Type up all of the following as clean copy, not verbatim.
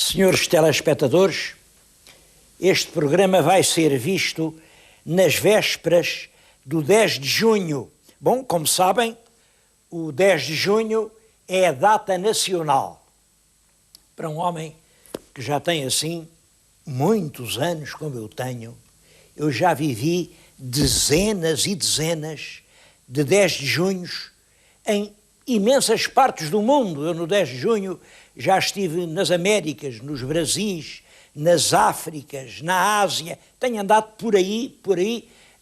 Senhores telespectadores, este programa vai ser visto nas vésperas do 10 de junho. Bom, como sabem, o 10 de junho é a data nacional. Para um homem que já tem assim muitos anos como eu tenho, eu já vivi dezenas e dezenas de 10 de junhos em imensas partes do mundo. Eu no 10 de junho já estive nas Américas, nos Brasis, nas Áfricas, na Ásia, tenho andado por aí.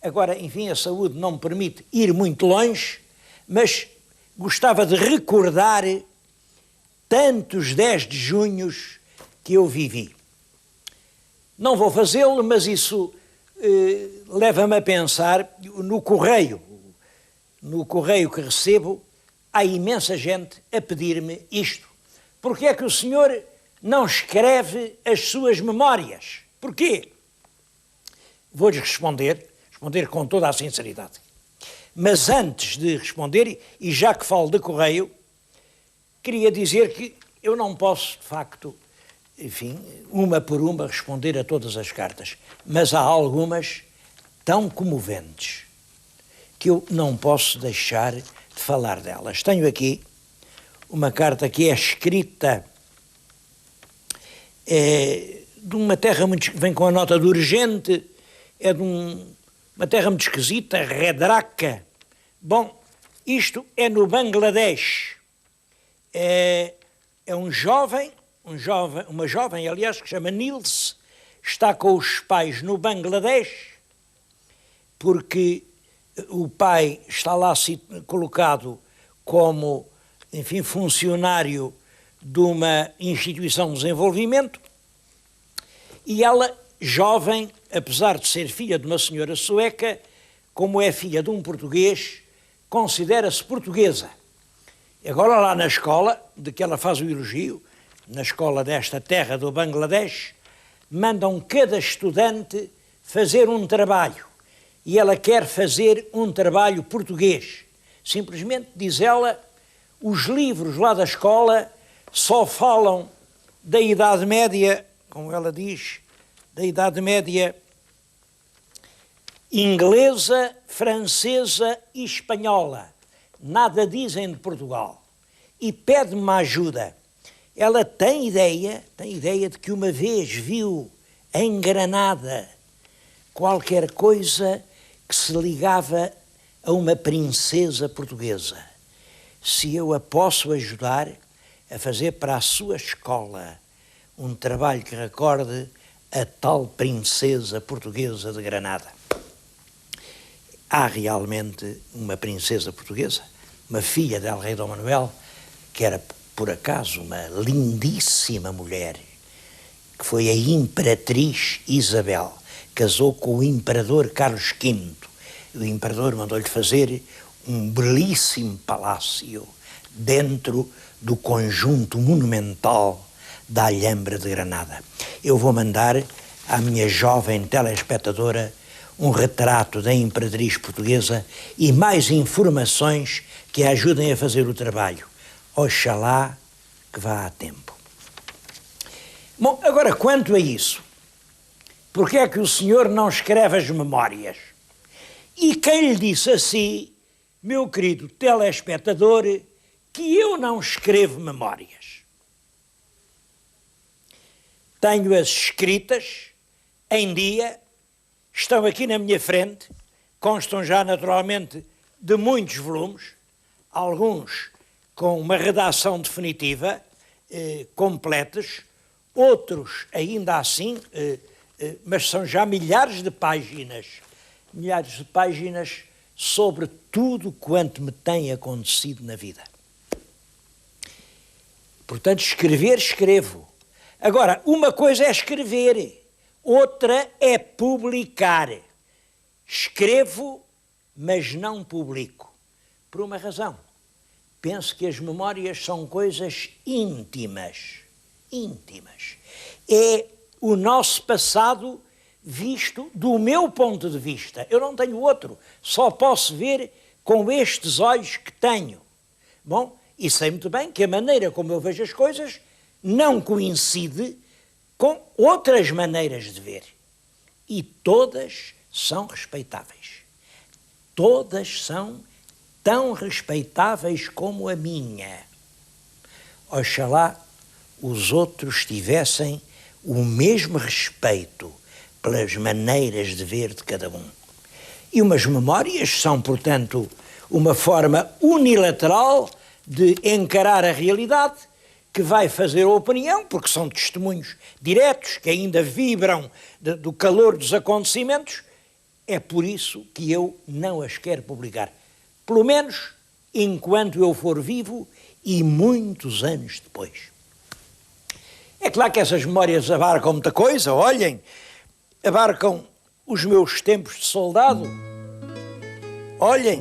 Agora, enfim, a saúde não me permite ir muito longe, mas gostava de recordar tantos 10 de junhos que eu vivi. Não vou fazê-lo, mas isso leva-me a pensar no correio que recebo, há imensa gente a pedir-me isto. Porquê é que o senhor não escreve as suas memórias? Porquê? Vou-lhes responder com toda a sinceridade. Mas antes de responder, e já que falo de correio, queria dizer que eu não posso, de facto, enfim, uma por uma, responder a todas as cartas. Mas há algumas tão comoventes que eu não posso deixar de falar delas. Tenho aqui uma carta que é escrita de uma terra muito... vem com a nota de urgente, é de uma terra muito esquisita, Redraka. Bom, isto é no Bangladesh. É uma jovem, aliás, que se chama Nils, está com os pais no Bangladesh, porque o pai está lá colocado como, enfim, funcionário de uma instituição de desenvolvimento, e ela, jovem, apesar de ser filha de uma senhora sueca, como é filha de um português, considera-se portuguesa. Agora lá na escola, de que ela faz o elogio, na escola desta terra do Bangladesh, mandam cada estudante fazer um trabalho, e ela quer fazer um trabalho português. Simplesmente, diz ela, os livros lá da escola só falam da Idade Média, como ela diz, da Idade Média inglesa, francesa e espanhola. Nada dizem de Portugal. E pede-me uma ajuda. Ela tem ideia de que uma vez viu em Granada qualquer coisa que se ligava a uma princesa portuguesa. Se eu a posso ajudar a fazer para a sua escola um trabalho que recorde a tal princesa portuguesa de Granada. Há realmente uma princesa portuguesa, uma filha del rei Dom Manuel, que era, por acaso, uma lindíssima mulher, que foi a Imperatriz Isabel, casou com o Imperador Carlos V. O Imperador mandou-lhe fazer um belíssimo palácio dentro do conjunto monumental da Alhambra de Granada. Eu vou mandar à minha jovem telespectadora um retrato da Imperatriz Portuguesa e mais informações que a ajudem a fazer o trabalho. Oxalá que vá a tempo. Bom, agora quanto a isso, porque é que o senhor não escreve as memórias? E quem lhe disse assim, meu querido telespectador, que eu não escrevo memórias? Tenho-as escritas em dia, estão aqui na minha frente, constam já naturalmente de muitos volumes, alguns com uma redação definitiva, completos, outros ainda assim, mas são já milhares de páginas sobre tudo quanto me tem acontecido na vida. Portanto, escrevo. Agora, uma coisa é escrever, outra é publicar. Escrevo, mas não publico. Por uma razão. Penso que as memórias são coisas íntimas. É o nosso passado visto do meu ponto de vista. Eu não tenho outro. Só posso ver com estes olhos que tenho. Bom, e sei muito bem que a maneira como eu vejo as coisas não coincide com outras maneiras de ver. E todas são respeitáveis. Todas são tão respeitáveis como a minha. Oxalá os outros tivessem o mesmo respeito pelas maneiras de ver de cada um. E umas memórias são, portanto, uma forma unilateral de encarar a realidade, que vai fazer a opinião, porque são testemunhos diretos, que ainda vibram do calor dos acontecimentos. É por isso que eu não as quero publicar. Pelo menos enquanto eu for vivo e muitos anos depois. É claro que essas memórias abarcam muita coisa, olhem, abarcam os meus tempos de soldado, olhem,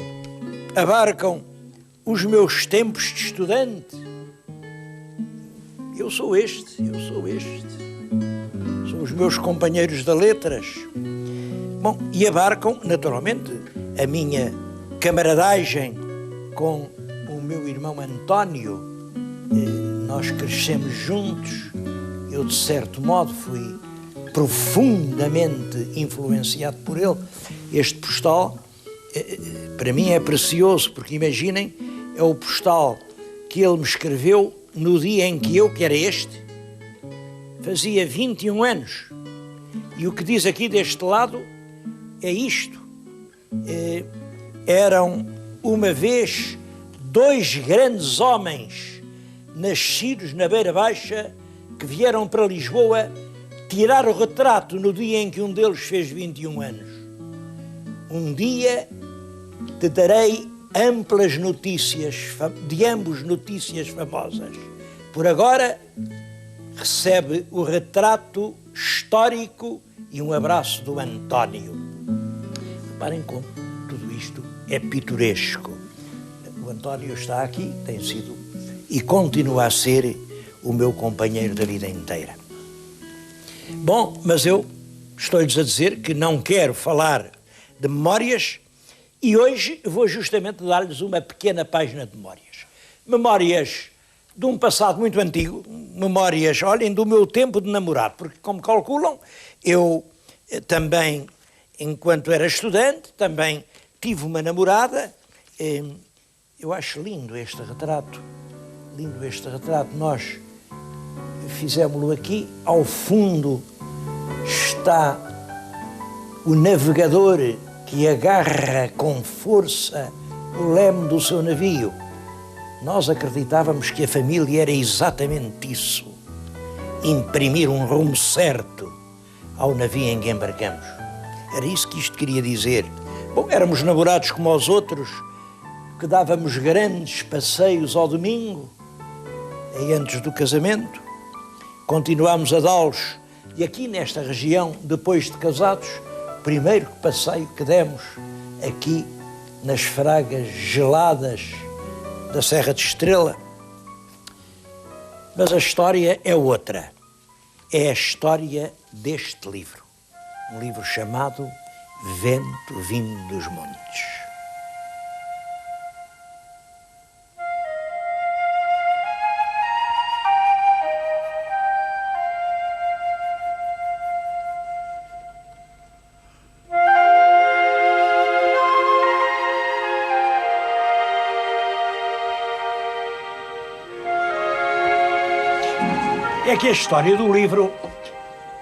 abarcam os meus tempos de estudante. Eu sou este. São os meus companheiros de letras. Bom, e abarcam, naturalmente, a minha camaradagem com o meu irmão António. Nós crescemos juntos. Eu, de certo modo, fui profundamente influenciado por ele. Este postal, para mim, é precioso, porque imaginem, é o postal que ele me escreveu no dia em que eu, que era este, fazia 21 anos. E o que diz aqui deste lado é isto. Eram uma vez dois grandes homens nascidos na Beira Baixa que vieram para Lisboa tirar o retrato no dia em que um deles fez 21 anos. Um dia te darei amplas notícias, de ambos notícias famosas. Por agora, recebe o retrato histórico e um abraço do António. Reparem como tudo isto é pitoresco. O António está aqui, tem sido e continua a ser o meu companheiro da vida inteira. Bom, mas eu estou-lhes a dizer que não quero falar de memórias e hoje vou justamente dar-lhes uma pequena página de memórias. Memórias de um passado muito antigo, memórias, olhem, do meu tempo de namorado, porque, como calculam, eu também, enquanto era estudante, também tive uma namorada. Eu acho lindo este retrato, nós fizemos-lo aqui, ao fundo está o navegador que agarra com força o leme do seu navio. Nós acreditávamos que a família era exatamente isso, imprimir um rumo certo ao navio em que embarcamos. Era isso que isto queria dizer. Bom, éramos namorados como os outros, que dávamos grandes passeios ao domingo, e antes do casamento, continuámos a dá-los. E aqui nesta região, depois de casados, o primeiro passeio que demos aqui nas fragas geladas da Serra de Estrela. Mas a história é outra. É a história deste livro. Um livro chamado Vento Vindo dos Montes. É que a história do livro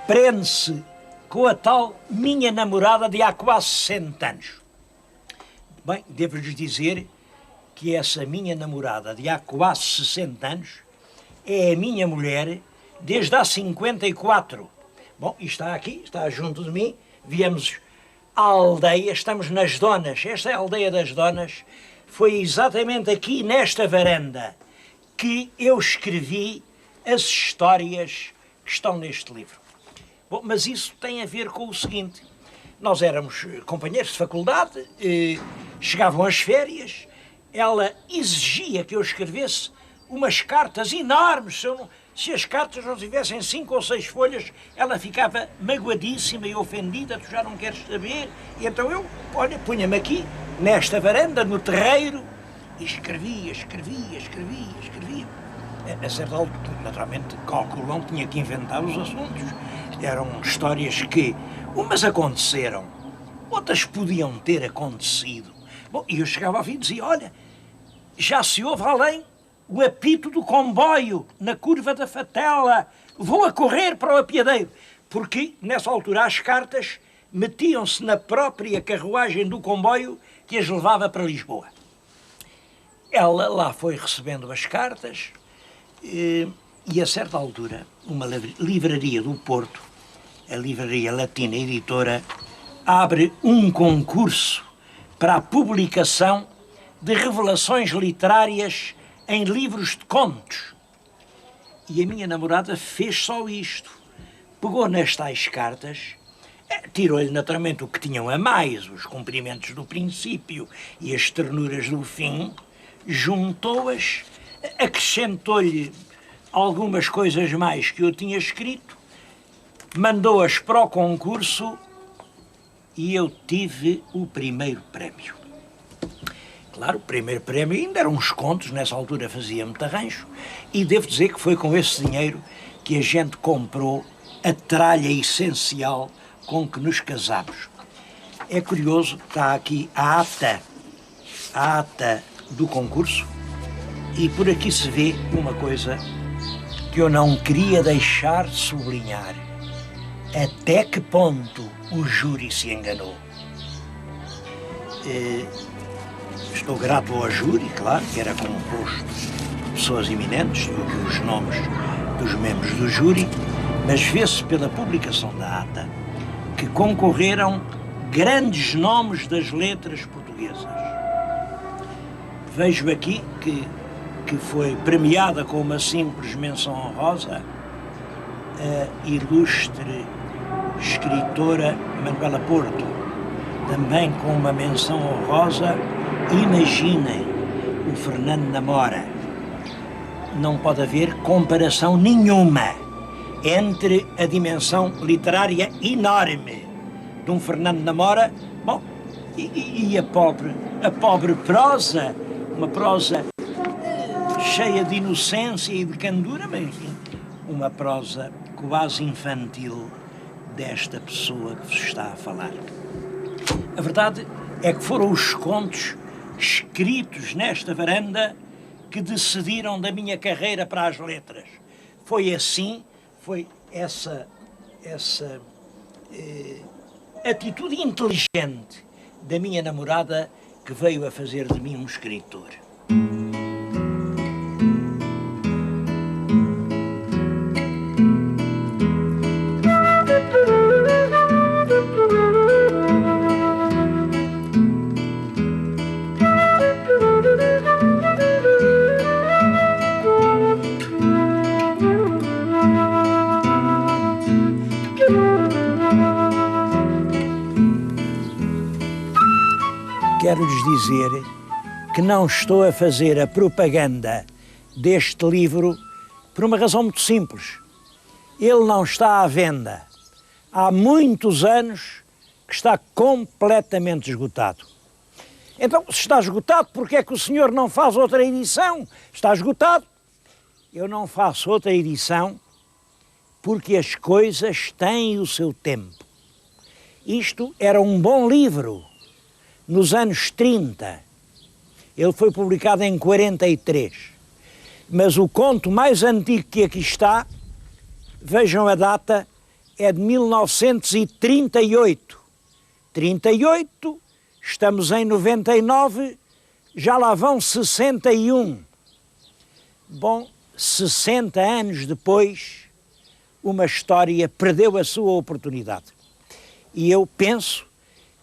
prende-se com a tal minha namorada de há quase 60 anos. Bem, devo-lhes dizer que essa minha namorada de há quase 60 anos é a minha mulher desde há 54. Bom, e está aqui, está junto de mim, viemos à aldeia, estamos nas Donas. Esta é a aldeia das Donas. Foi exatamente aqui nesta varanda que eu escrevi as histórias que estão neste livro. Bom, mas isso tem a ver com o seguinte: nós éramos companheiros de faculdade, chegavam as férias, ela exigia que eu escrevesse umas cartas enormes. Se as cartas não tivessem 5 ou 6 folhas, ela ficava magoadíssima e ofendida, tu já não queres saber. E então eu, olha, punha-me aqui, nesta varanda, no terreiro, e escrevia. A certa altura, naturalmente, calculam, tinha que inventar os assuntos. Eram histórias que umas aconteceram, outras podiam ter acontecido. Bom, e eu chegava ao fim e dizia, olha, já se ouve além o apito do comboio na curva da Fatela. Vou a correr para o apiadeiro. Porque, nessa altura, as cartas metiam-se na própria carruagem do comboio que as levava para Lisboa. Ela lá foi recebendo as cartas e, a certa altura, uma livraria do Porto, a Livraria Latina Editora, abre um concurso para a publicação de revelações literárias em livros de contos. E a minha namorada fez só isto. Pegou nas tais cartas, tirou-lhe naturalmente o que tinham a mais, os cumprimentos do princípio e as ternuras do fim, juntou-as, acrescentou-lhe algumas coisas mais que eu tinha escrito, mandou-as para o concurso e eu tive o primeiro prémio. Claro, o primeiro prémio ainda eram uns contos, nessa altura fazia muito arranjo, e devo dizer que foi com esse dinheiro que a gente comprou a tralha essencial com que nos casámos. É curioso, está aqui a ata do concurso, e por aqui se vê uma coisa que eu não queria deixar de sublinhar. Até que ponto o júri se enganou? Estou grato ao júri, claro, que era composto de pessoas eminentes do que os nomes dos membros do júri, mas vê-se pela publicação da ata que concorreram grandes nomes das letras portuguesas. Vejo aqui que foi premiada com uma simples menção honrosa a ilustre escritora Manuela Porto, também com uma menção honrosa, imaginem, o Fernando Namora. Não pode haver comparação nenhuma entre a dimensão literária enorme de um Fernando Namora, bom, e a pobre prosa, uma prosa cheia de inocência e de candura, mas enfim, uma prosa quase infantil desta pessoa que vos está a falar. A verdade é que foram os contos escritos nesta varanda que decidiram da minha carreira para as letras. Foi assim, foi essa atitude inteligente da minha namorada que veio a fazer de mim um escritor. Quero-lhes dizer que não estou a fazer a propaganda deste livro por uma razão muito simples. Ele não está à venda. Há muitos anos que está completamente esgotado. Então, se está esgotado, por que é que o senhor não faz outra edição? Está esgotado. Eu não faço outra edição porque as coisas têm o seu tempo. Isto era um bom livro. Nos anos 30, ele foi publicado em 43, mas o conto mais antigo que aqui está, vejam a data, é de 1938. 38, estamos em 99, já lá vão 61. Bom, 60 anos depois, uma história perdeu a sua oportunidade. E eu penso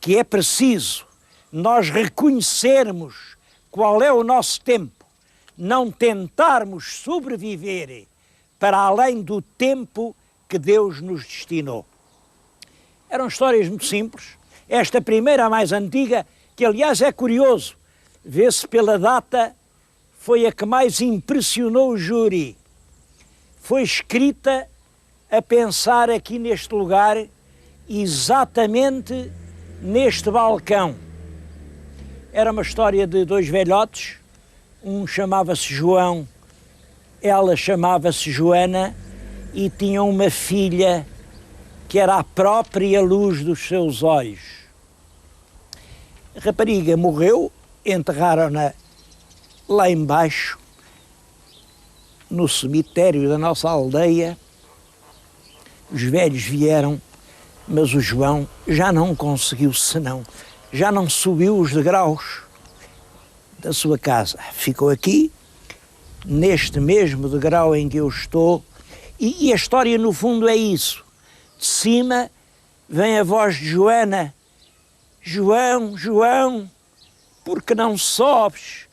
que é preciso nós reconhecermos qual é o nosso tempo, não tentarmos sobreviver para além do tempo que Deus nos destinou. Eram histórias muito simples. Esta primeira, a mais antiga, que aliás é curioso, vê-se pela data, foi a que mais impressionou o júri. Foi escrita a pensar aqui neste lugar, exatamente neste balcão. Era uma história de dois velhotes, um chamava-se João Ela chamava-se Joana e tinha uma filha que era a própria luz dos seus olhos. A rapariga morreu, enterraram-na lá embaixo, no cemitério da nossa aldeia. Os velhos vieram, mas o João já não conseguiu senão, já não subiu os degraus da sua casa. Ficou aqui, neste mesmo degrau em que eu estou, e a história no fundo é isso. De cima vem a voz de Joana: João, João, por que não sobes?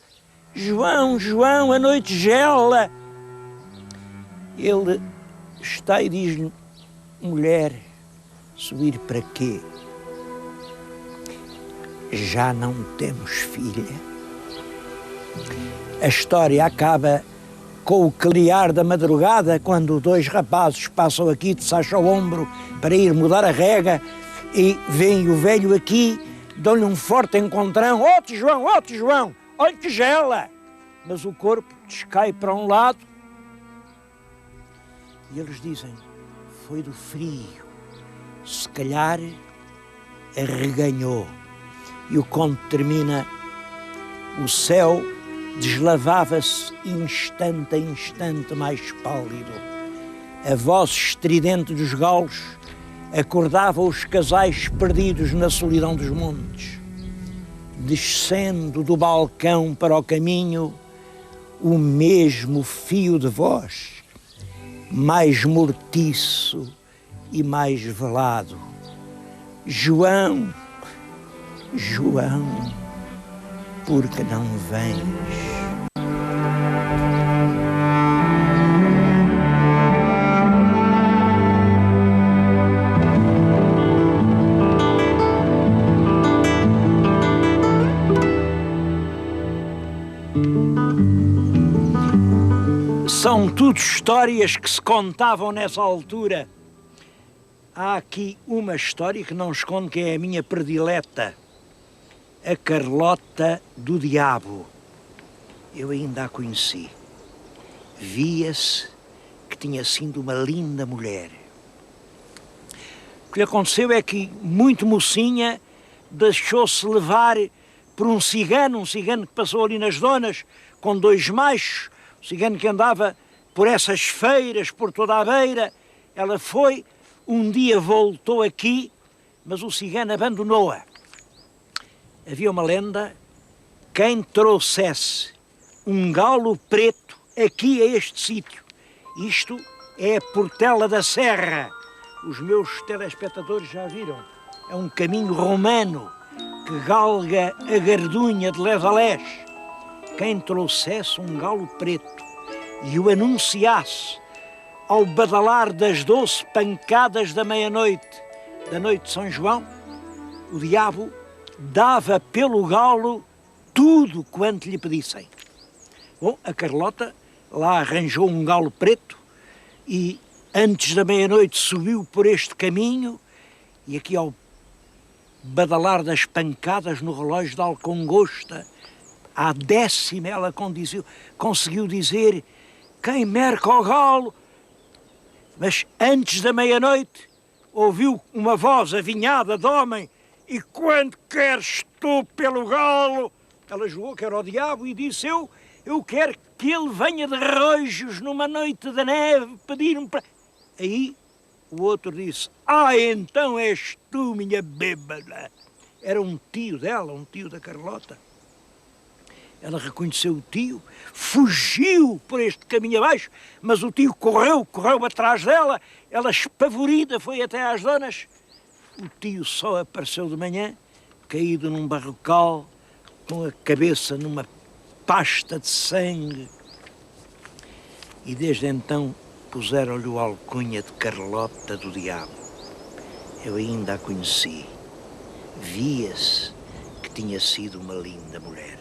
João, João, a noite gela. Ele está e diz-lhe: mulher, subir para quê? Já não temos filha. A história acaba com o clarear da madrugada, quando dois rapazes passam aqui de sacho ao ombro para ir mudar a rega, e vem o velho aqui, dão-lhe um forte encontrão: ó-te João, olha que gela! Mas o corpo descai para um lado e eles dizem: foi do frio, se calhar arreganhou. E o conto termina: o céu deslavava-se instante a instante mais pálido. A voz estridente dos galos acordava os casais perdidos na solidão dos montes. Descendo do balcão para o caminho, o mesmo fio de voz, mais mortiço e mais velado: João, João, por que não vens? São tudo histórias que se contavam nessa altura. Há aqui uma história que não escondo, que é a minha predileta: a Carlota do Diabo. Eu ainda a conheci. Via-se que tinha sido uma linda mulher. O que lhe aconteceu é que, muito mocinha, deixou-se levar por um cigano que passou ali nas donas, com dois machos, um cigano que andava por essas feiras, por toda a beira. Ela foi, um dia voltou aqui, mas o cigano abandonou-a. Havia uma lenda: quem trouxesse um galo preto aqui a este sítio. Isto é a Portela da Serra. Os meus telespectadores já viram. É um caminho romano que galga a Gardunha de lés a lés. Quem trouxesse um galo preto e o anunciasse ao badalar das 12 pancadas da meia-noite, da noite de São João, o diabo dava pelo galo tudo quanto lhe pedissem. Bom, a Carlota lá arranjou um galo preto e antes da meia-noite subiu por este caminho, e aqui ao badalar das pancadas no relógio da Alcongosta, à 10ª ela conseguiu dizer: quem merca o galo. Mas antes da meia-noite ouviu uma voz avinhada de homem: e quanto queres tu pelo galo? Ela julgou que era o diabo e disse: eu quero que ele venha de Rojos numa noite de neve pedir-me para... Aí o outro disse: então és tu, minha bêbada. Era um tio dela, um tio da Carlota. Ela reconheceu o tio, fugiu por este caminho abaixo, mas o tio correu atrás dela. Ela, espavorida, foi até às donas. O tio só apareceu de manhã, caído num barrocal, com a cabeça numa pasta de sangue. E desde então puseram-lhe o alcunha de Carlota do Diabo. Eu ainda a conheci. Via-se que tinha sido uma linda mulher.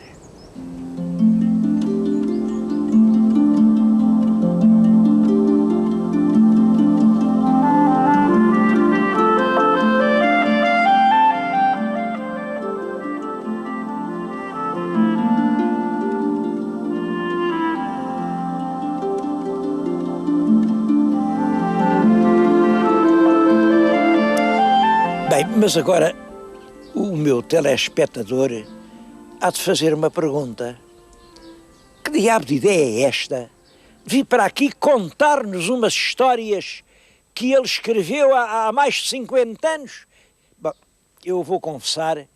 Mas agora o meu telespectador há de fazer uma pergunta. Que diabo de ideia é esta? Vir para aqui contar-nos umas histórias que ele escreveu há mais de 50 anos? Bom, eu vou confessar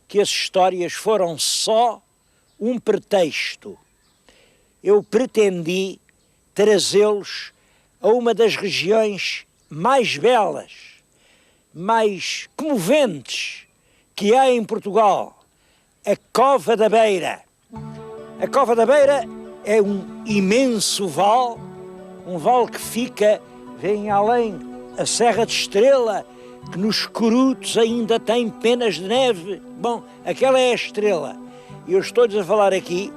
que as histórias foram só um pretexto. Eu pretendi trazê-los a uma das regiões mais belas, mais comoventes que há em Portugal, a Cova da Beira. A Cova da Beira é um imenso vale, um vale que fica, vem além, a Serra de Estrela, que nos Corutos ainda tem penas de neve. Bom, aquela é a Estrela. E eu estou-lhes a falar aqui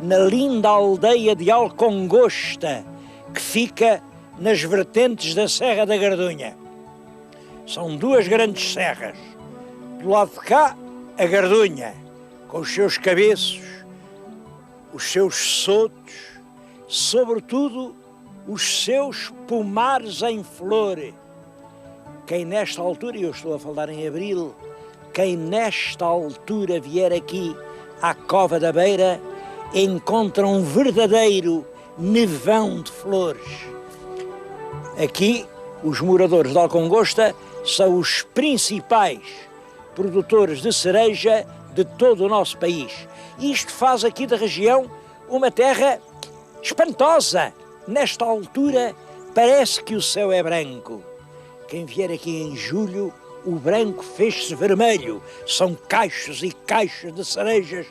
na linda aldeia de Alcongosta, que fica nas vertentes da Serra da Gardunha. São duas grandes serras. Do lado de cá, a Gardunha, com os seus cabeços, os seus sotos, sobretudo os seus pomares em flor. Quem nesta altura, e eu estou a falar em abril, quem nesta altura vier aqui à Cova da Beira, encontra um verdadeiro nevão de flores. Aqui, os moradores de Alcongosta são os principais produtores de cereja de todo o nosso país. Isto faz aqui da região uma terra espantosa. Nesta altura, parece que o céu é branco. Quem vier aqui em julho, o branco fez-se vermelho. São caixos e caixos de cerejas.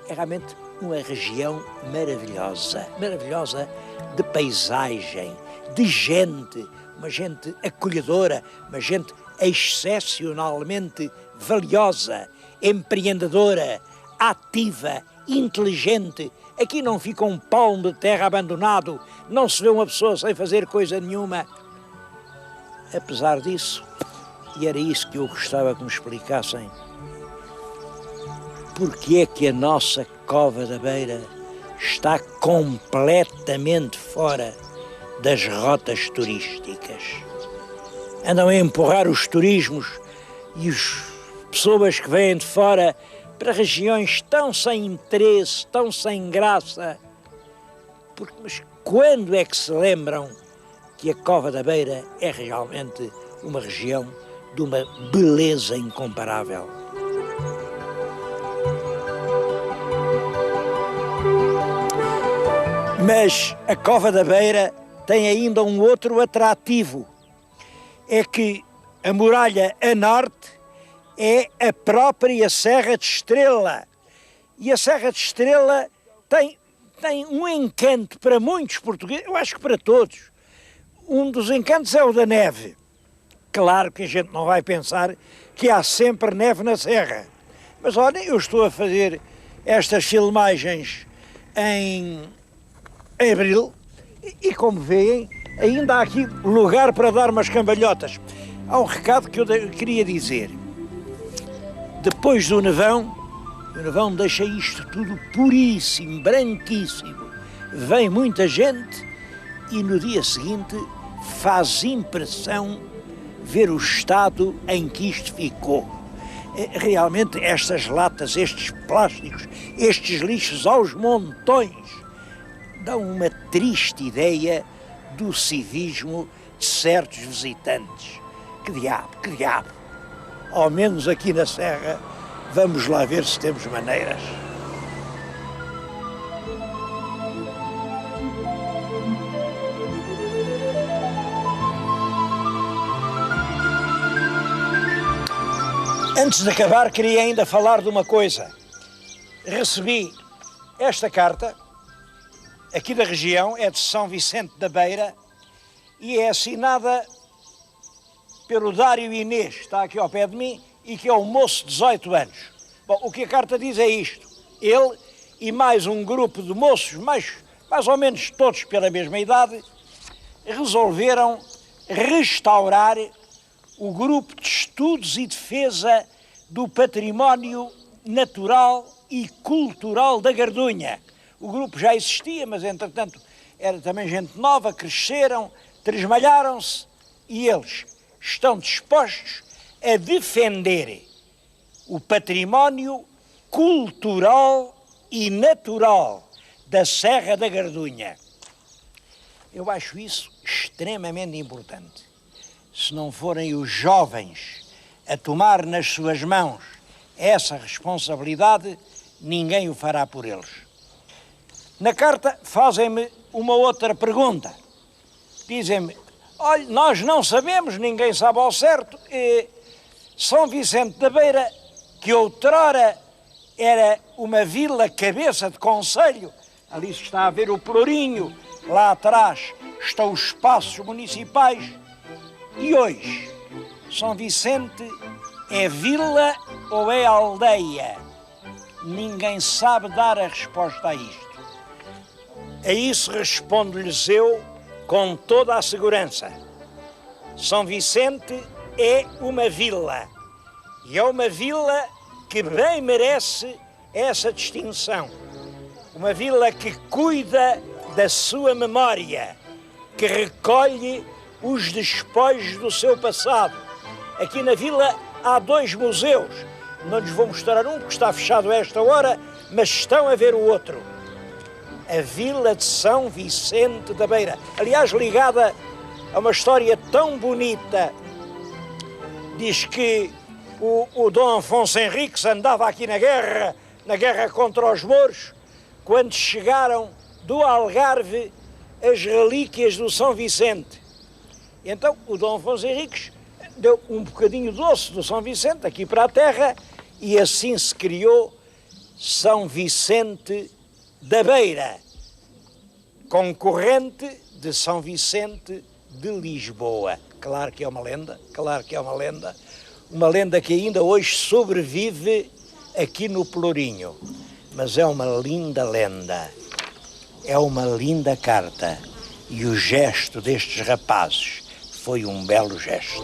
É realmente uma região maravilhosa, maravilhosa de paisagem, de gente, uma gente acolhedora, uma gente excepcionalmente valiosa, empreendedora, ativa, inteligente. Aqui não fica um palmo de terra abandonado, não se vê uma pessoa sem fazer coisa nenhuma. Apesar disso, e era isso que eu gostava que me explicassem, porque é que a nossa Cova da Beira está completamente fora das rotas turísticas? Andam a empurrar os turismos e as pessoas que vêm de fora para regiões tão sem interesse, tão sem graça. Mas quando é que se lembram que a Cova da Beira é realmente uma região de uma beleza incomparável? Mas a Cova da Beira tem ainda um outro atrativo. É que a muralha a norte é a própria Serra de Estrela. E a Serra de Estrela tem um encanto para muitos portugueses, eu acho que para todos. Um dos encantos é o da neve. Claro que a gente não vai pensar que há sempre neve na serra. Mas olha, eu estou a fazer estas filmagens em abril e como veem, ainda há aqui lugar para dar umas cambalhotas. Há um recado que eu queria dizer. Depois do nevão, o nevão deixa isto tudo puríssimo, branquíssimo. Vem muita gente e no dia seguinte faz impressão ver o estado em que isto ficou. Realmente estas latas, estes plásticos, estes lixos aos montões, dão uma triste ideia do civismo de certos visitantes. Que diabo, que diabo! Ao menos aqui na Serra, vamos lá ver se temos maneiras. Antes de acabar, queria ainda falar de uma coisa. Recebi esta carta, aqui da região, é de São Vicente da Beira, e é assinada pelo Dário Inês, está aqui ao pé de mim, e que é um moço de 18 anos. Bom, o que a carta diz é isto. Ele e mais um grupo de moços, mais ou menos todos pela mesma idade, resolveram restaurar o grupo de estudos e defesa do património natural e cultural da Gardunha. O grupo já existia, mas entretanto era também gente nova, cresceram, tresmalharam-se e eles estão dispostos a defender o património cultural e natural da Serra da Gardunha. Eu acho isso extremamente importante. Se não forem os jovens a tomar nas suas mãos essa responsabilidade, ninguém o fará por eles. Na carta fazem-me uma outra pergunta. Dizem-me, olha, nós não sabemos, ninguém sabe ao certo, São Vicente da Beira, que outrora era uma vila cabeça de concelho, ali se está a ver o Pelourinho, lá atrás estão os espaços municipais, e hoje São Vicente é vila ou é aldeia? Ninguém sabe dar a resposta a isto. A isso respondo-lhes eu com toda a segurança. São Vicente é uma vila, e é uma vila que bem merece essa distinção. Uma vila que cuida da sua memória, que recolhe os despojos do seu passado. Aqui na vila há 2 museus. Não lhes vou mostrar um porque está fechado a esta hora, mas estão a ver o outro. A vila de São Vicente da Beira. Aliás, ligada a uma história tão bonita. Diz que o Dom Afonso Henriques andava aqui na guerra contra os mouros, quando chegaram do Algarve as relíquias do São Vicente. E então o Dom Afonso Henriques deu um bocadinho de osso do São Vicente aqui para a terra e assim se criou São Vicente da Beira, concorrente de São Vicente de Lisboa. Claro que é uma lenda, uma lenda que ainda hoje sobrevive aqui no Pelourinho, mas é uma linda lenda, é uma linda carta, e o gesto destes rapazes foi um belo gesto.